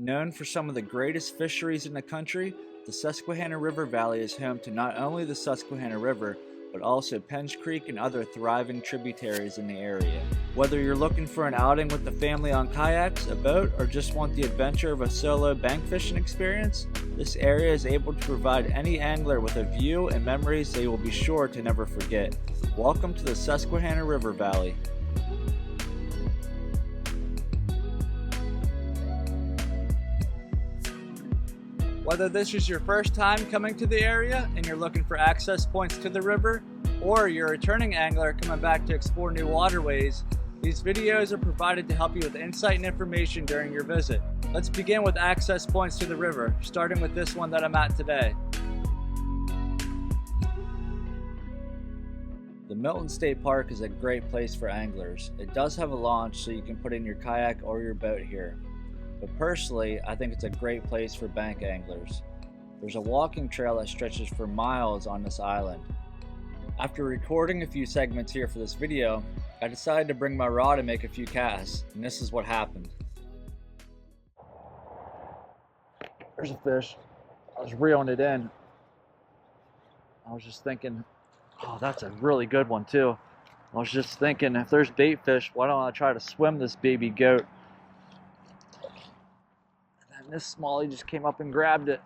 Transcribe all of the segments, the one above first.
Known for some of the greatest fisheries in the country, the Susquehanna River Valley is home to not only the Susquehanna River, but also Penns Creek and other thriving tributaries in the area. Whether you're looking for an outing with the family on kayaks, a boat, or just want the adventure of a solo bank fishing experience, this area is able to provide any angler with a view and memories they will be sure to never forget. Welcome to the Susquehanna River Valley. Whether this is your first time coming to the area and you're looking for access points to the river, or you're a returning angler coming back to explore new waterways, these videos are provided to help you with insight and information during your visit. Let's begin with access points to the river, starting with this one that I'm at today. The Milton State Park is a great place for anglers. It does have a launch so you can put in your kayak or your boat here. But personally, I think it's a great place for bank anglers. There's a walking trail that stretches for miles on this island. After recording a few segments here for this video, I decided to bring my rod and make a few casts, and this is what happened. There's a fish. I was reeling it in. I was just thinking, oh, that's a really good one too. I was just thinking, if there's bait fish, why don't I try to swim this baby goat? And this smallie just came up and grabbed it.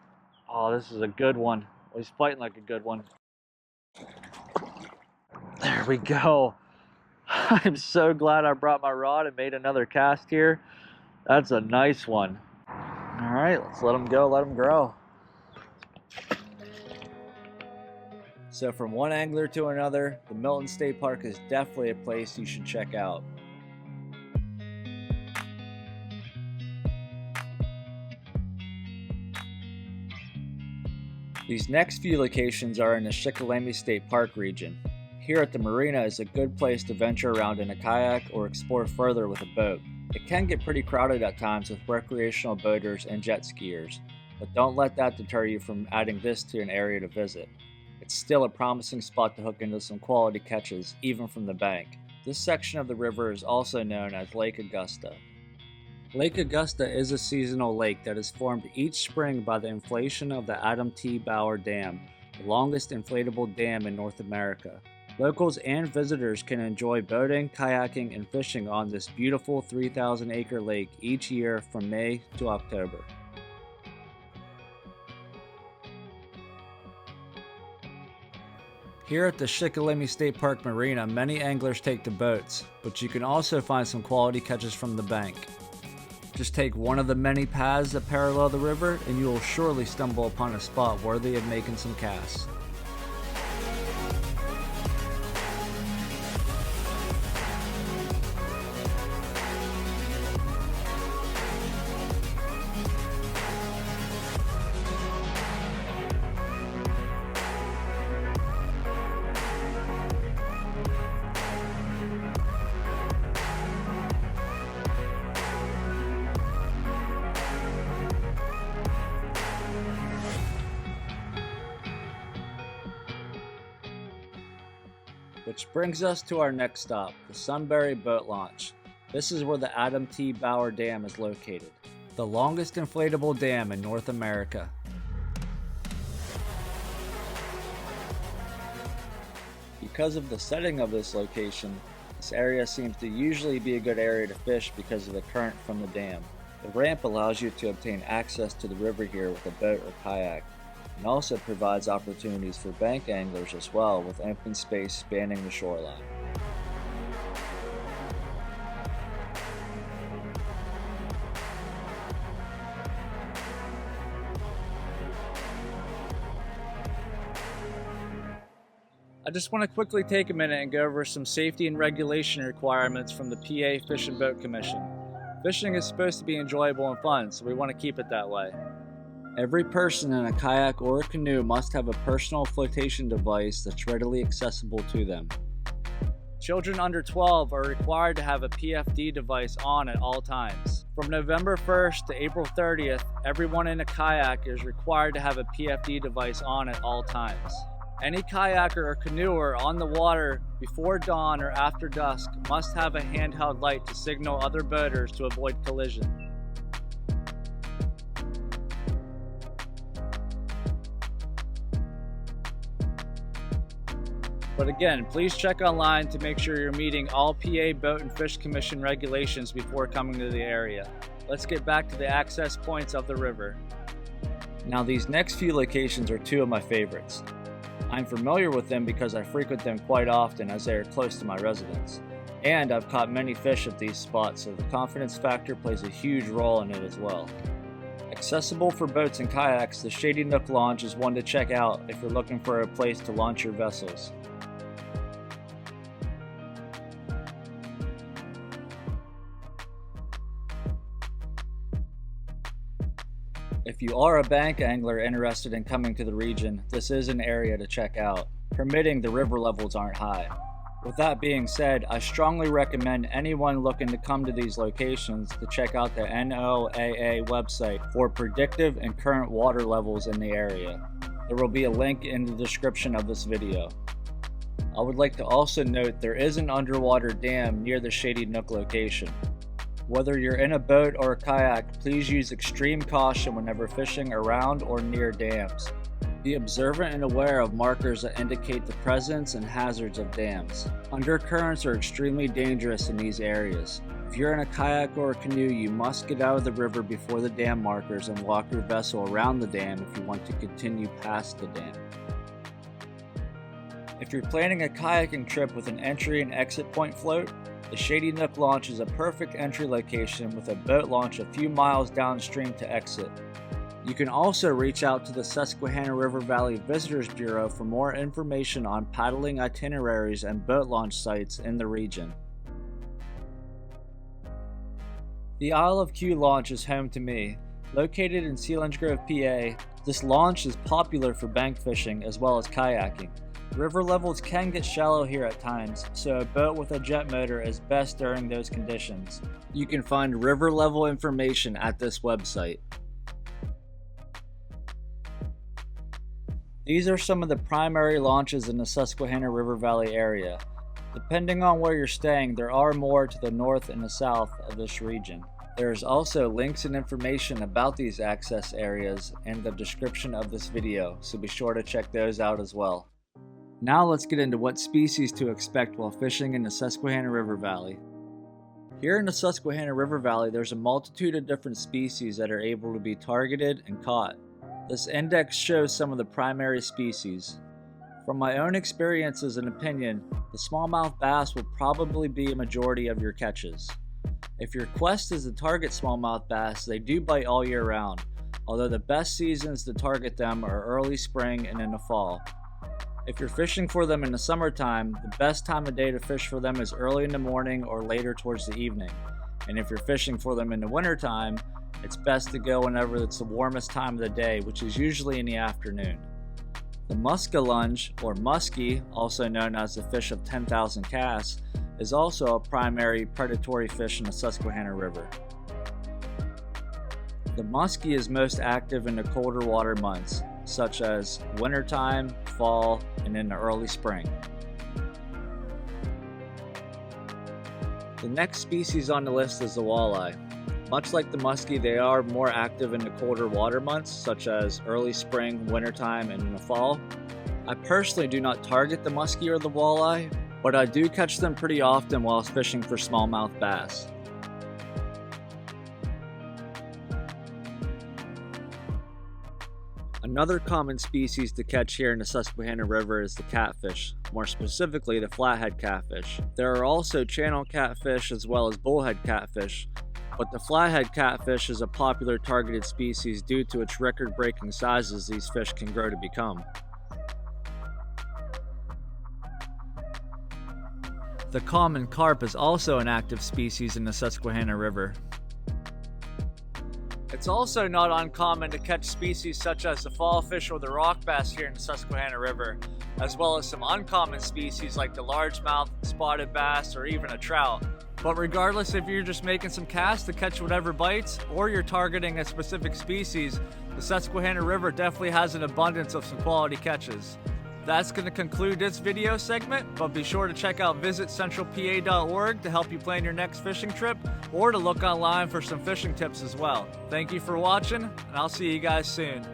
Oh, this is a good one. Well, he's fighting like a good one. There we go. I'm so glad I brought my rod and made another cast here. That's a nice one. All right, let's let him go, let him grow. So from one angler to another, the Milton State Park is definitely a place you should check out. These next few locations are in the Shikellamy State Park region. Here at the marina is a good place to venture around in a kayak or explore further with a boat. It can get pretty crowded at times with recreational boaters and jet skiers, but don't let that deter you from adding this to an area to visit. It's still a promising spot to hook into some quality catches, even from the bank. This section of the river is also known as Lake Augusta. Lake Augusta is a seasonal lake that is formed each spring by the inflation of the Adam T. Bower Dam, the longest inflatable dam in North America. Locals and visitors can enjoy boating, kayaking, and fishing on this beautiful 3,000-acre lake each year from May to October. Here at the Shikellamy State Park Marina, many anglers take to boats, but you can also find some quality catches from the bank. Just take one of the many paths that parallel the river and you will surely stumble upon a spot worthy of making some casts. Which brings us to our next stop, the Sunbury Boat Launch. This is where the Adam T. Bower Dam is located, the longest inflatable dam in North America. Because of the setting of this location, this area seems to usually be a good area to fish because of the current from the dam. The ramp allows you to obtain access to the river here with a boat or kayak, and also provides opportunities for bank anglers as well with open space spanning the shoreline. I just want to quickly take a minute and go over some safety and regulation requirements from the PA Fish and Boat Commission. Fishing is supposed to be enjoyable and fun, so we want to keep it that way. Every person in a kayak or a canoe must have a personal flotation device that's readily accessible to them. Children under 12 are required to have a PFD device on at all times. From November 1st to April 30th, everyone in a kayak is required to have a PFD device on at all times. Any kayaker or canoer on the water before dawn or after dusk must have a handheld light to signal other boaters to avoid collision. But again, please check online to make sure you're meeting all PA Boat and Fish Commission regulations before coming to the area. Let's get back to the access points of the river. Now these next few locations are two of my favorites. I'm familiar with them because I frequent them quite often as they are close to my residence. And I've caught many fish at these spots, so the confidence factor plays a huge role in it as well. Accessible for boats and kayaks, the Shady Nook Launch is one to check out if you're looking for a place to launch your vessels. If you are a bank angler interested in coming to the region, this is an area to check out, permitting the river levels aren't high. With that being said, I strongly recommend anyone looking to come to these locations to check out the NOAA website for predictive and current water levels in the area. There will be a link in the description of this video. I would like to also note there is an underwater dam near the Shady Nook location. Whether you're in a boat or a kayak, please use extreme caution whenever fishing around or near dams. Be observant and aware of markers that indicate the presence and hazards of dams. Undercurrents are extremely dangerous in these areas. If you're in a kayak or a canoe, you must get out of the river before the dam markers and walk your vessel around the dam if you want to continue past the dam. If you're planning a kayaking trip with an entry and exit point float, the Shady Nook Launch is a perfect entry location with a boat launch a few miles downstream to exit. You can also reach out to the Susquehanna River Valley Visitors Bureau for more information on paddling itineraries and boat launch sites in the region. The Isle of Q launch is home to me. Located in Selinsgrove, PA, this launch is popular for bank fishing as well as kayaking. River levels can get shallow here at times, so a boat with a jet motor is best during those conditions. You can find river level information at this website. These are some of the primary launches in the Susquehanna River Valley area. Depending on where you're staying, there are more to the north and the south of this region. There is also links and information about these access areas in the description of this video, so be sure to check those out as well. Now let's get into what species to expect while fishing in the Susquehanna River Valley. Here in the Susquehanna River Valley, there's a multitude of different species that are able to be targeted and caught. This index shows some of the primary species. From my own experiences and opinion, the smallmouth bass will probably be a majority of your catches. If your quest is to target smallmouth bass, they do bite all year round, although the best seasons to target them are early spring and in the fall. If you're fishing for them in the summertime, the best time of day to fish for them is early in the morning or later towards the evening. And if you're fishing for them in the wintertime, it's best to go whenever it's the warmest time of the day, which is usually in the afternoon. The muskellunge, or muskie, also known as the fish of 10,000 casts, is also a primary predatory fish in the Susquehanna River. The muskie is most active in the colder water months, such as wintertime, fall, and in the early spring. The next species on the list is the walleye. Much like the muskie, they are more active in the colder water months, such as early spring, wintertime, and in the fall. I personally do not target the muskie or the walleye, but I do catch them pretty often while fishing for smallmouth bass. Another common species to catch here in the Susquehanna River is the catfish, more specifically the flathead catfish. There are also channel catfish as well as bullhead catfish, but the flathead catfish is a popular targeted species due to its record-breaking sizes these fish can grow to become. The common carp is also an active species in the Susquehanna River. It's also not uncommon to catch species such as the fall fish or the rock bass here in the Susquehanna River, as well as some uncommon species like the largemouth, spotted bass, or even a trout. But regardless if you're just making some casts to catch whatever bites, or you're targeting a specific species, the Susquehanna River definitely has an abundance of some quality catches. That's going to conclude this video segment, but be sure to check out visitcentralpa.org to help you plan your next fishing trip, or to look online for some fishing tips as well. Thank you for watching, and I'll see you guys soon.